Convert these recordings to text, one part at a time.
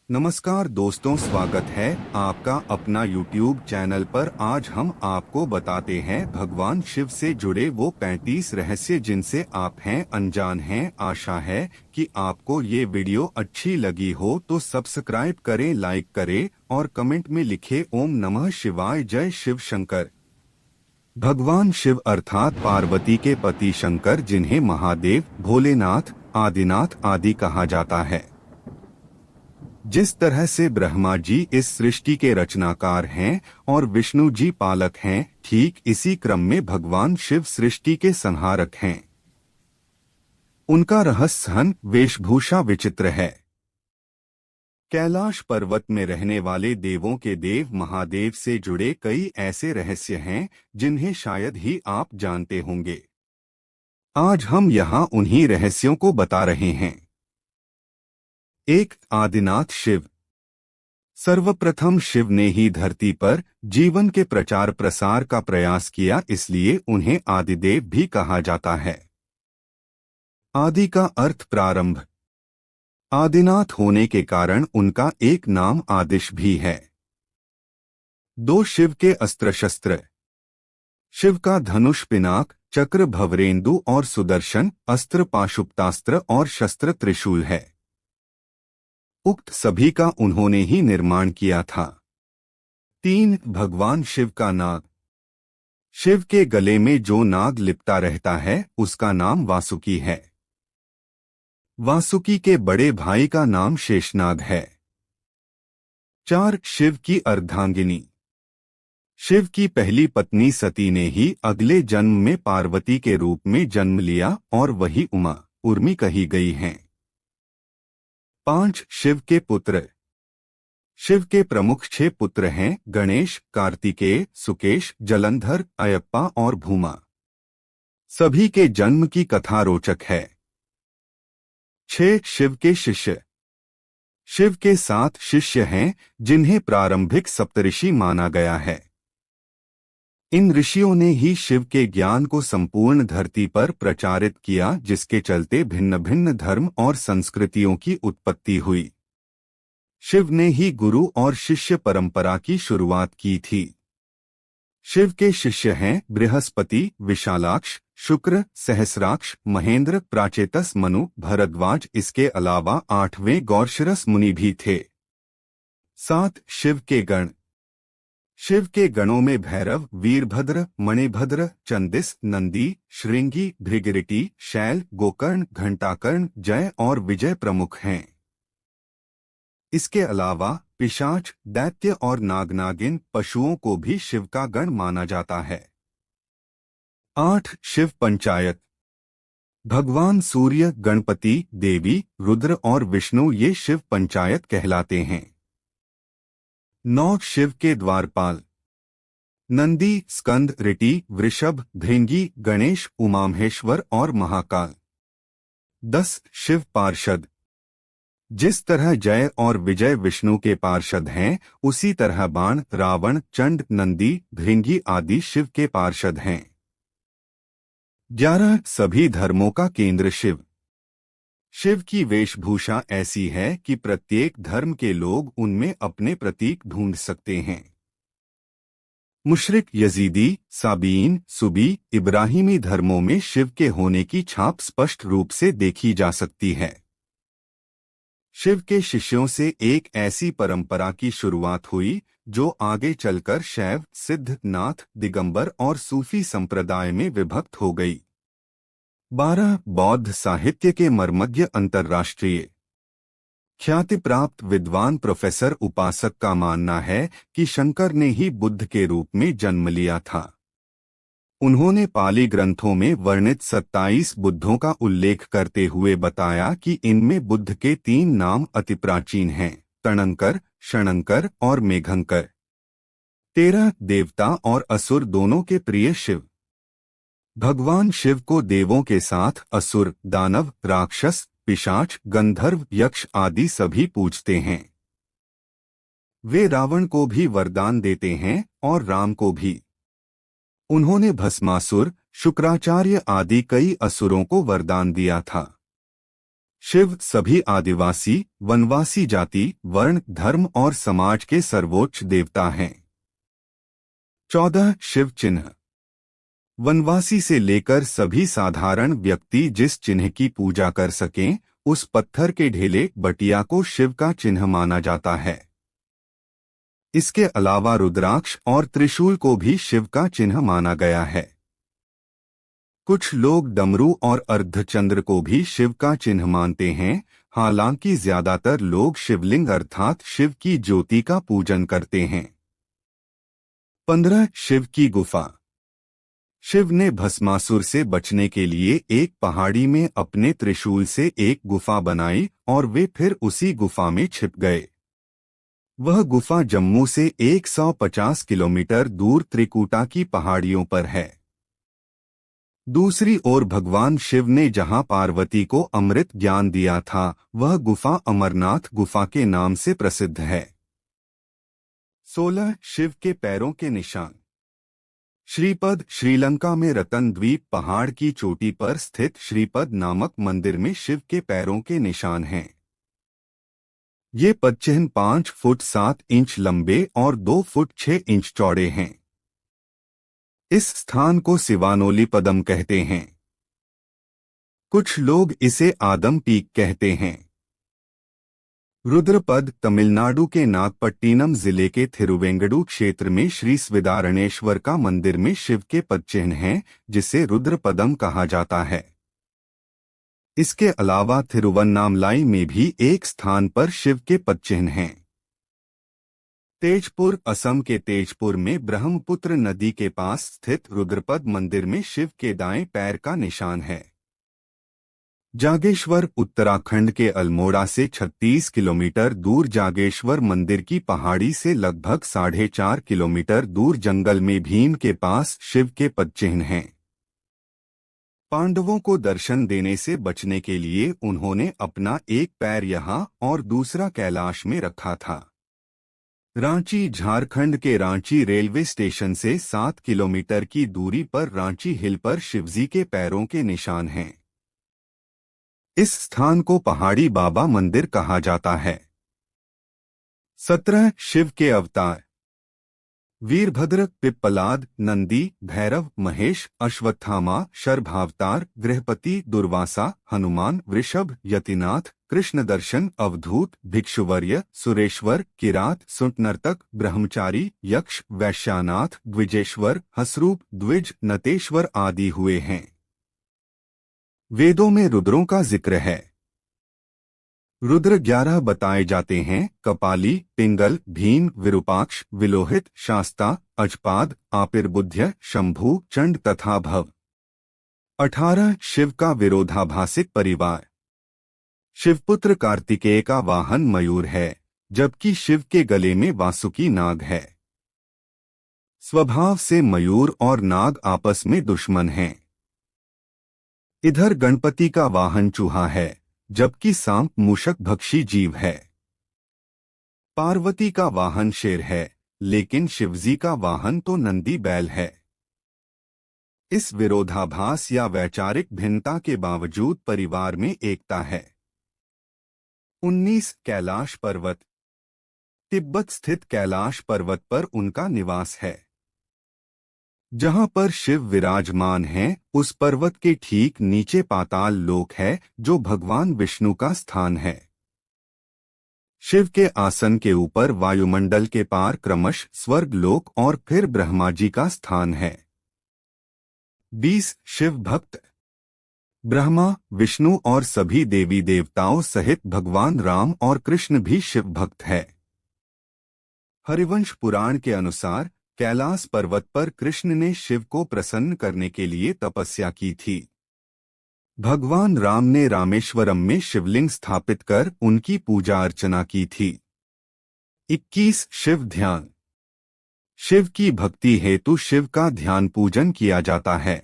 नमस्कार दोस्तों, स्वागत है आपका अपना YouTube चैनल पर। आज हम आपको बताते हैं भगवान शिव से जुड़े वो 35 रहस्य जिनसे आप हैं अनजान हैं। आशा है कि आपको ये वीडियो अच्छी लगी हो तो सब्सक्राइब करें, लाइक करें और कमेंट में लिखें ओम नमः शिवाय, जय शिव शंकर। भगवान शिव अर्थात पार्वती के पति शंकर, जिन्हें महादेव, भोलेनाथ, आदिनाथ आदि कहा जाता है। जिस तरह से ब्रह्मा जी इस सृष्टि के रचनाकार हैं और विष्णु जी पालक हैं, ठीक इसी क्रम में भगवान शिव सृष्टि के संहारक हैं। उनका रहस्यहन वेशभूषा विचित्र है। कैलाश पर्वत में रहने वाले देवों के देव महादेव से जुड़े कई ऐसे रहस्य हैं जिन्हें शायद ही आप जानते होंगे। आज हम यहाँ उन्हीं रहस्यों को बता रहे हैं। एक, आदिनाथ शिव। सर्वप्रथम शिव ने ही धरती पर जीवन के प्रचार प्रसार का प्रयास किया, इसलिए उन्हें आदिदेव भी कहा जाता है। आदि का अर्थ प्रारंभ। आदिनाथ होने के कारण उनका एक नाम आदिश भी है। दो, शिव के अस्त्र शस्त्र। शिव का धनुष, पिनाक, चक्र, भवरेंदु और सुदर्शन, अस्त्र पाशुपतास्त्र और शस्त्र त्रिशूल है। उक्त सभी का उन्होंने ही निर्माण किया था। 3, भगवान शिव का नाग। शिव के गले में जो नाग लिपटा रहता है उसका नाम वासुकी है। वासुकी के बड़े भाई का नाम शेषनाग है। 4, शिव की अर्धांगिनी। शिव की पहली पत्नी सती ने ही अगले जन्म में पार्वती के रूप में जन्म लिया और वही उमा, उर्मी कही गई हैं। 5, शिव के पुत्र। शिव के प्रमुख 6 पुत्र हैं: गणेश, कार्तिकेय, सुकेश, जलंधर, अयप्पा और भूमा। सभी के जन्म की कथा रोचक है। 6, शिव के शिष्य। शिव के 7 शिष्य हैं जिन्हें प्रारंभिक सप्तऋषि माना गया है। इन ऋषियों ने ही शिव के ज्ञान को संपूर्ण धरती पर प्रचारित किया, जिसके चलते भिन्न भिन्न धर्म और संस्कृतियों की उत्पत्ति हुई। शिव ने ही गुरु और शिष्य परंपरा की शुरुआत की थी। शिव के शिष्य हैं बृहस्पति, विशालाक्ष, शुक्र, सहस्राक्ष, महेंद्र, प्राचेतस, मनु, भरद्वाज। इसके अलावा 8वें गौरशिरस मुनि भी थे। 7, शिव के गण। शिव के गणों में भैरव, वीरभद्र, मणिभद्र, चंदिस, नंदी, श्रृंगी, भृगरिटी, शैल, गोकर्ण, घंटाकर्ण, जय और विजय प्रमुख हैं। इसके अलावा पिशाच, दैत्य और नागनागिन पशुओं को भी शिव का गण माना जाता है। 8, शिव पंचायत। भगवान सूर्य, गणपति, देवी, रुद्र और विष्णु ये शिव पंचायत कहलाते हैं। 9, शिव के द्वारपाल। नंदी, स्कंद, ऋटि, वृषभ, भृंगी, गणेश, उमामहेश्वर और महाकाल। 10, शिव पार्षद। जिस तरह जय और विजय विष्णु के पार्षद हैं, उसी तरह बाण, रावण, चंड, नंदी, भृंगी आदि शिव के पार्षद हैं। 11, सभी धर्मों का केंद्र शिव। शिव की वेशभूषा ऐसी है कि प्रत्येक धर्म के लोग उनमें अपने प्रतीक ढूंढ सकते हैं। मुशरिक, यजीदी, साबीन, सुबी, इब्राहिमी धर्मों में शिव के होने की छाप स्पष्ट रूप से देखी जा सकती है। शिव के शिष्यों से एक ऐसी परंपरा की शुरुआत हुई जो आगे चलकर शैव, सिद्ध, नाथ, दिगंबर और सूफी संप्रदाय में विभक्त हो गई। 12, बौद्ध साहित्य के मर्मज्ञ। अंतर्राष्ट्रीय ख्याति प्राप्त विद्वान प्रोफेसर उपासक का मानना है कि शंकर ने ही बुद्ध के रूप में जन्म लिया था। उन्होंने पाली ग्रंथों में वर्णित 27 बुद्धों का उल्लेख करते हुए बताया कि इनमें बुद्ध के 3 नाम अति प्राचीन हैं: तणंकर, शणंकर और मेघंकर। 13, देवता और असुर दोनों के प्रिय शिव। भगवान शिव को देवों के साथ असुर, दानव, राक्षस, पिशाच, गंधर्व, यक्ष आदि सभी पूजते हैं। वे रावण को भी वरदान देते हैं और राम को भी। उन्होंने भस्मासुर, शुक्राचार्य आदि कई असुरों को वरदान दिया था। शिव सभी आदिवासी वनवासी जाति वर्ण धर्म और समाज के सर्वोच्च देवता हैं। 14 शिव चिन्ह। वनवासी से लेकर सभी साधारण व्यक्ति जिस चिन्ह की पूजा कर सकें, उस पत्थर के ढेले बटिया को शिव का चिन्ह माना जाता है। इसके अलावा रुद्राक्ष और त्रिशूल को भी शिव का चिन्ह माना गया है। कुछ लोग डमरू और अर्धचंद्र को भी शिव का चिन्ह मानते हैं, हालांकि ज्यादातर लोग शिवलिंग अर्थात शिव की ज्योति का पूजन करते हैं। 15 शिव की गुफा। शिव ने भस्मासुर से बचने के लिए एक पहाड़ी में अपने त्रिशूल से एक गुफा बनाई और वे फिर उसी गुफा में छिप गए। वह गुफा जम्मू से 150 किलोमीटर दूर त्रिकुटा की पहाड़ियों पर है। दूसरी ओर भगवान शिव ने जहां पार्वती को अमृत ज्ञान दिया था, वह गुफा अमरनाथ गुफा के नाम से प्रसिद्ध है। 16 शिव के पैरों के निशान। श्रीपद श्रीलंका में रतन द्वीप पहाड़ की चोटी पर स्थित श्रीपद नामक मंदिर में शिव के पैरों के निशान हैं। ये पदचिह्न 5 फुट 7 इंच लंबे और 2 फुट 6 इंच चौड़े हैं। इस स्थान को सिवानोली पदम कहते हैं। कुछ लोग इसे आदम पीक कहते हैं। रुद्रपद तमिलनाडु के नागपट्टिनम जिले के थिरुवेंगडू क्षेत्र में श्री स्विदारणेश्वर का मंदिर में शिव के पदचिह्न हैं, जिसे रुद्रपदम कहा जाता है। इसके अलावा थिरुवन्नामलाई में भी एक स्थान पर शिव के पदचिह्न हैं। तेजपुर असम के तेजपुर में ब्रह्मपुत्र नदी के पास स्थित रुद्रपद मंदिर में शिव के दाएं पैर का निशान है। जागेश्वर उत्तराखंड के अल्मोड़ा से 36 किलोमीटर दूर जागेश्वर मंदिर की पहाड़ी से लगभग 4.5 किलोमीटर दूर जंगल में भीम के पास शिव के पदचिह्न हैं। पांडवों को दर्शन देने से बचने के लिए उन्होंने अपना एक पैर यहाँ और दूसरा कैलाश में रखा था। रांची झारखंड के रांची रेलवे स्टेशन से 7 किलोमीटर की दूरी पर रांची हिल पर शिवजी के पैरों के निशान हैं। इस स्थान को पहाड़ी बाबा मंदिर कहा जाता है। 17 शिव के अवतार। वीरभद्र, पिप्पलाद, नंदी, भैरव, महेश, अश्वत्थामा, शर्भावतार, गृहपति, दुर्वासा, हनुमान, वृषभ, यतिनाथ, कृष्ण दर्शन, अवधूत, भिक्षुवर्य, सुरेश्वर, किरात, सुंटनर्तक, ब्रह्मचारी, यक्ष, वैश्यानाथ, द्विजेश्वर, हसरूप, द्विज, नतेश्वर आदि हुए हैं। वेदों में रुद्रों का जिक्र है। रुद्र 11 बताए जाते हैं: कपाली, पिंगल, भीम, विरूपाक्ष, विलोहित, शास्ता, अजपाद, आपिर्बुध्य, शंभु, चंड तथा भव। 18 शिव का विरोधाभासिक परिवार। शिवपुत्र कार्तिकेय का वाहन मयूर है, जबकि शिव के गले में वासुकी नाग है। स्वभाव से मयूर और नाग आपस में दुश्मन हैं। इधर गणपति का वाहन चूहा है, जबकि सांप मूषक भक्षी जीव है। पार्वती का वाहन शेर है, लेकिन शिवजी का वाहन तो नंदी बैल है। इस विरोधाभास या वैचारिक भिन्नता के बावजूद परिवार में एकता है। 19 कैलाश पर्वत। तिब्बत स्थित कैलाश पर्वत पर उनका निवास है। जहां पर शिव विराजमान हैं, उस पर्वत के ठीक नीचे पाताल लोक है, जो भगवान विष्णु का स्थान है। शिव के आसन के ऊपर वायुमंडल के पार क्रमश स्वर्ग लोक और फिर ब्रह्मा जी का स्थान है। 20 शिव भक्त। ब्रह्मा, विष्णु और सभी देवी देवताओं सहित भगवान राम और कृष्ण भी शिव भक्त है। हरिवंश पुराण के अनुसार कैलाश पर्वत पर कृष्ण ने शिव को प्रसन्न करने के लिए तपस्या की थी। भगवान राम ने रामेश्वरम में शिवलिंग स्थापित कर उनकी पूजा अर्चना की थी। 21 शिव ध्यान। शिव की भक्ति हेतु शिव का ध्यान पूजन किया जाता है।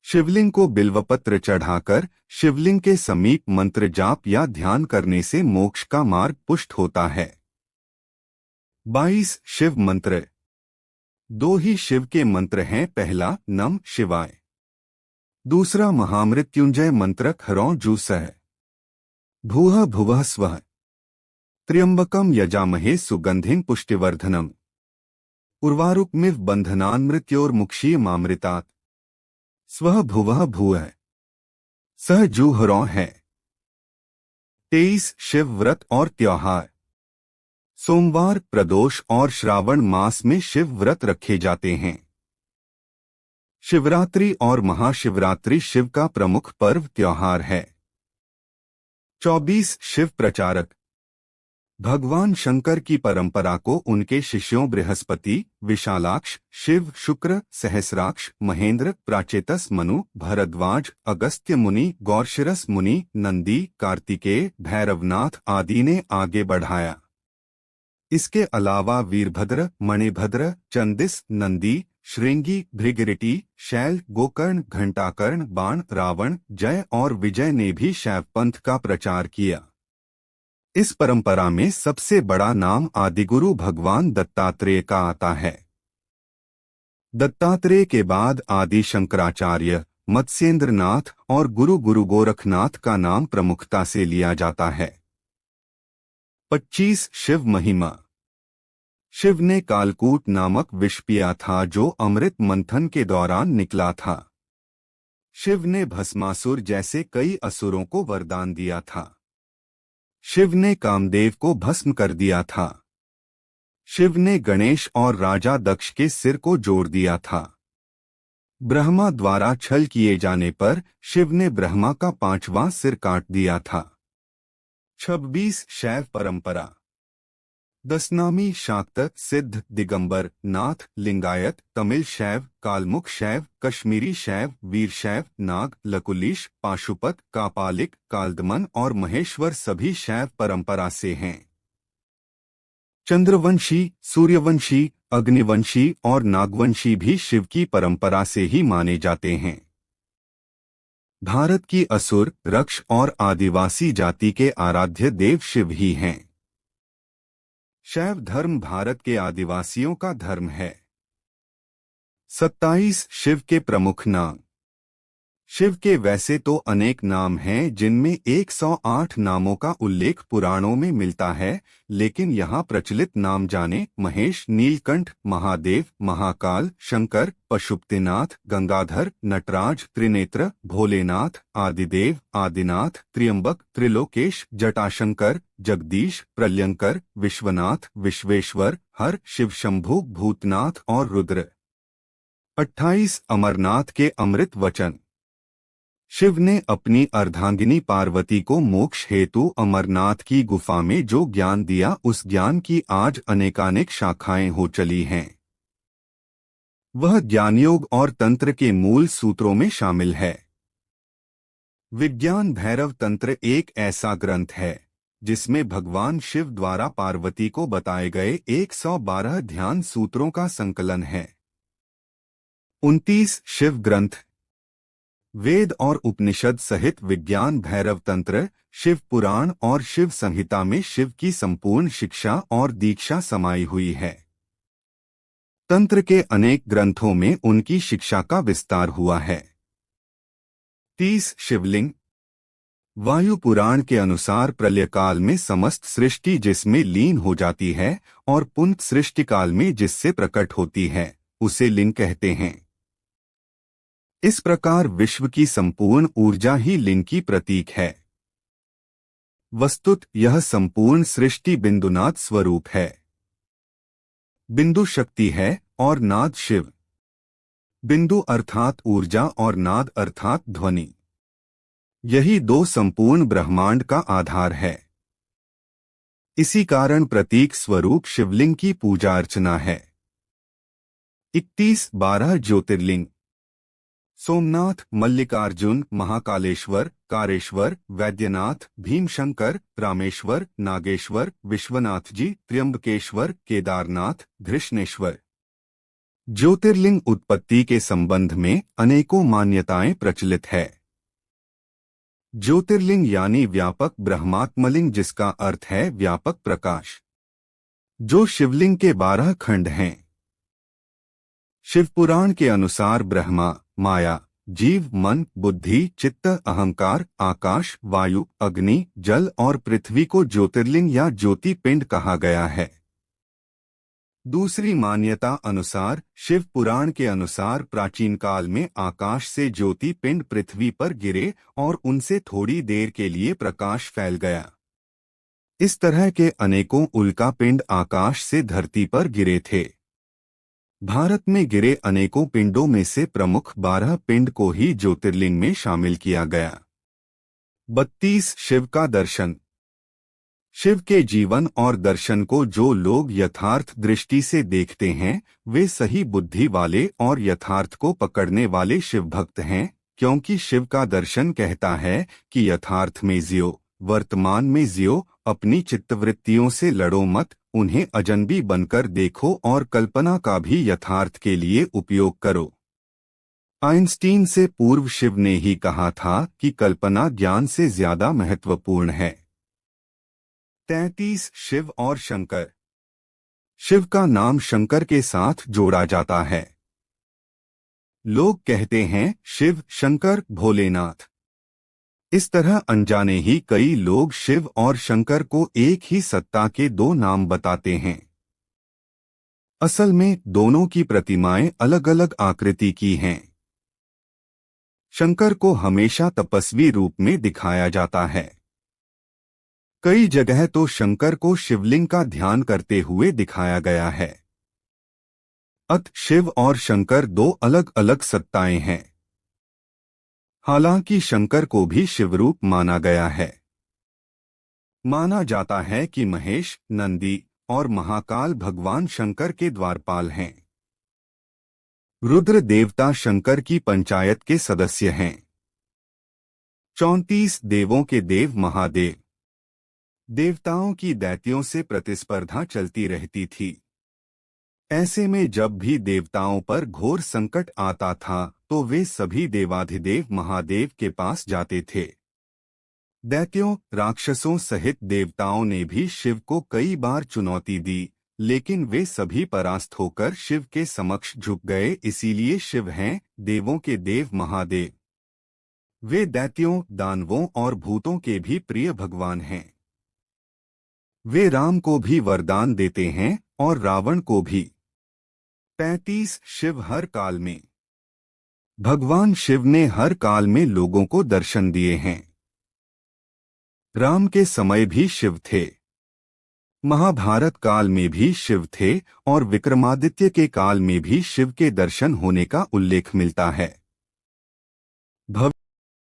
शिवलिंग को बिल्वपत्र चढ़ाकर शिवलिंग के समीप मंत्र जाप या ध्यान करने से मोक्ष का मार्ग पुष्ट होता है। 22 शिव मंत्र। 2 ही शिव के मंत्र हैं। पहला नम शिवाय। दूसरा महामृत्युंजय मंत्र खरौं जूसह भूः भुवः स्वः त्र्यंबकम यजामहे सुगंधिं पुष्टिवर्धनम उर्वारुकमिव बंधनान् मृत्योर्मुक्षीयमामृतात् स्वः भुवः भूः सह जूहरौं है। 23 शिव व्रत और त्योहार। सोमवार, प्रदोष और श्रावण मास में शिव व्रत रखे जाते हैं। शिवरात्रि और महाशिवरात्रि शिव का प्रमुख पर्व त्योहार है। 24 शिव प्रचारक। भगवान शंकर की परंपरा को उनके शिष्यों बृहस्पति, विशालाक्ष, शिव, शुक्र, सहस्राक्ष, महेंद्र, प्राचेतस मनु, भरद्वाज, अगस्त्य मुनि, गौरशिरस मुनि, नंदी, कार्तिकेय, भैरवनाथ आदि ने आगे बढ़ाया। इसके अलावा वीरभद्र, मणिभद्र, चंदिस, नंदी, श्रृंगी, भृगरिटी, शैल, गोकर्ण, घंटाकर्ण, बाण, रावण, जय और विजय ने भी शैवपंथ का प्रचार किया। इस परंपरा में सबसे बड़ा नाम आदिगुरु भगवान दत्तात्रेय का आता है। दत्तात्रेय के बाद आदि शंकराचार्य, मत्स्येंद्रनाथ और गुरु गोरखनाथ का नाम प्रमुखता से लिया जाता है। 25 शिव महिमा। शिव ने कालकूट नामक विष पिया था जो अमृत मंथन के दौरान निकला था। शिव ने भस्मासुर जैसे कई असुरों को वरदान दिया था। शिव ने कामदेव को भस्म कर दिया था। शिव ने गणेश और राजा दक्ष के सिर को जोड़ दिया था। ब्रह्मा द्वारा छल किए जाने पर शिव ने ब्रह्मा का 5वां सिर काट दिया था। 26 शैव परंपरा। दसनामी, शाक्त, सिद्ध, दिगंबर, नाथ, लिंगायत, तमिल शैव, कालमुख शैव, कश्मीरी शैव, वीर शैव, नाग, लकुलिश, पाशुपत, कापालिक, कालदमन और महेश्वर सभी शैव परंपरा से हैं। चंद्रवंशी, सूर्यवंशी, अग्निवंशी और नागवंशी भी शिव की परंपरा से ही माने जाते हैं। भारत की असुर, रक्ष और आदिवासी जाति के आराध्य देव शिव ही हैं। शैव धर्म भारत के आदिवासियों का धर्म है। 27 शिव के प्रमुख नाम। शिव के वैसे तो अनेक नाम हैं जिनमें 108 नामों का उल्लेख पुराणों में मिलता है, लेकिन यहाँ प्रचलित नाम जाने महेश, नीलकंठ, महादेव, महाकाल, शंकर, पशुपतिनाथ, गंगाधर, नटराज, त्रिनेत्र, भोलेनाथ, आदिदेव, आदिनाथ, त्र्यंबक, त्रिलोकेश, जटाशंकर, जगदीश, प्रलयंकर, विश्वनाथ, विश्वेश्वर, हर, शिव शंभु, भूतनाथ और रुद्र। 28 अमरनाथ के अमृत वचन। शिव ने अपनी अर्धांगिनी पार्वती को मोक्ष हेतु अमरनाथ की गुफा में जो ज्ञान दिया, उस ज्ञान की आज अनेकानेक शाखाएं हो चली हैं। वह ज्ञानयोग और तंत्र के मूल सूत्रों में शामिल है। विज्ञान भैरव तंत्र एक ऐसा ग्रंथ है जिसमें भगवान शिव द्वारा पार्वती को बताए गए 112 ध्यान सूत्रों का संकलन है। 29 शिव ग्रंथ। वेद और उपनिषद सहित विज्ञान भैरव तंत्र, शिव पुराण और शिव संहिता में शिव की संपूर्ण शिक्षा और दीक्षा समाई हुई है। तंत्र के अनेक ग्रंथों में उनकी शिक्षा का विस्तार हुआ है। 30 शिवलिंग। वायु पुराण के अनुसार प्रलयकाल में समस्त सृष्टि जिसमें लीन हो जाती है और पुनः सृष्टिकाल में जिससे प्रकट होती है, उसे लिंग कहते हैं। इस प्रकार विश्व की संपूर्ण ऊर्जा ही लिंग की प्रतीक है। वस्तुत यह संपूर्ण सृष्टि बिंदुनाद स्वरूप है। बिंदु शक्ति है और नाद शिव। बिंदु अर्थात ऊर्जा और नाद अर्थात ध्वनि। यही दो संपूर्ण ब्रह्मांड का आधार है। इसी कारण प्रतीक स्वरूप शिवलिंग की पूजा अर्चना है। 31 12 ज्योतिर्लिंग। सोमनाथ, मल्लिकार्जुन, महाकालेश्वर, कारेश्वर, वैद्यनाथ, भीमशंकर, रामेश्वर, नागेश्वर, विश्वनाथ जी, त्र्यंबकेश्वर, केदारनाथ, धृष्णेश्वर। ज्योतिर्लिंग उत्पत्ति के संबंध में अनेकों मान्यताएं प्रचलित है। ज्योतिर्लिंग यानी व्यापक ब्रह्मात्मलिंग, जिसका अर्थ है व्यापक प्रकाश, जो शिवलिंग के 12 खंड हैं। शिवपुराण के अनुसार ब्रह्मा, माया, जीव, मन, बुद्धि, चित्त, अहंकार, आकाश, वायु, अग्नि, जल और पृथ्वी को ज्योतिर्लिंग या ज्योति पिंड कहा गया है। दूसरी मान्यता अनुसार शिव पुराण के अनुसार प्राचीन काल में आकाश से ज्योति पिंड पृथ्वी पर गिरे और उनसे थोड़ी देर के लिए प्रकाश फैल गया। इस तरह के अनेकों उल्का पिंड आकाश से धरती पर गिरे थे। भारत में गिरे अनेकों पिंडों में से प्रमुख 12 पिंड को ही ज्योतिर्लिंग में शामिल किया गया। 32 शिव का दर्शन। शिव के जीवन और दर्शन को जो लोग यथार्थ दृष्टि से देखते हैं वे सही बुद्धि वाले और यथार्थ को पकड़ने वाले शिव भक्त हैं, क्योंकि शिव का दर्शन कहता है कि यथार्थ में जियो, वर्तमान में जियो, अपनी चित्तवृत्तियों से लड़ो मत, उन्हें अजनबी बनकर देखो और कल्पना का भी यथार्थ के लिए उपयोग करो। आइंस्टीन से पूर्व शिव ने ही कहा था कि कल्पना ज्ञान से ज्यादा महत्वपूर्ण है। 33 शिव और शंकर। शिव का नाम शंकर के साथ जोड़ा जाता है। लोग कहते हैं शिव, शंकर, भोलेनाथ। इस तरह अनजाने ही कई लोग शिव और शंकर को एक ही सत्ता के दो नाम बताते हैं। असल में दोनों की प्रतिमाएं अलग अलग आकृति की हैं। शंकर को हमेशा तपस्वी रूप में दिखाया जाता है। कई जगह तो शंकर को शिवलिंग का ध्यान करते हुए दिखाया गया है। अत शिव और शंकर दो अलग अलग सत्ताएं हैं। हालांकि शंकर को भी शिवरूप माना गया है। माना जाता है कि महेश, नंदी और महाकाल भगवान शंकर के द्वारपाल हैं। रुद्र देवता शंकर की पंचायत के सदस्य हैं। 34 देवों के देव महादेव। देवताओं की दैत्यों से प्रतिस्पर्धा चलती रहती थी। ऐसे में जब भी देवताओं पर घोर संकट आता था तो वे सभी देवाधिदेव महादेव के पास जाते थे। दैत्यों, राक्षसों सहित देवताओं ने भी शिव को कई बार चुनौती दी, लेकिन वे सभी परास्त होकर शिव के समक्ष झुक गए। इसीलिए शिव हैं देवों के देव महादेव। वे दैत्यों, दानवों और भूतों के भी प्रिय भगवान हैं। वे राम को भी वरदान देते हैं और रावण को भी। 35 शिव हर काल में। भगवान शिव ने हर काल में लोगों को दर्शन दिए हैं। राम के समय भी शिव थे, महाभारत काल में भी शिव थे और विक्रमादित्य के काल में भी शिव के दर्शन होने का उल्लेख मिलता है।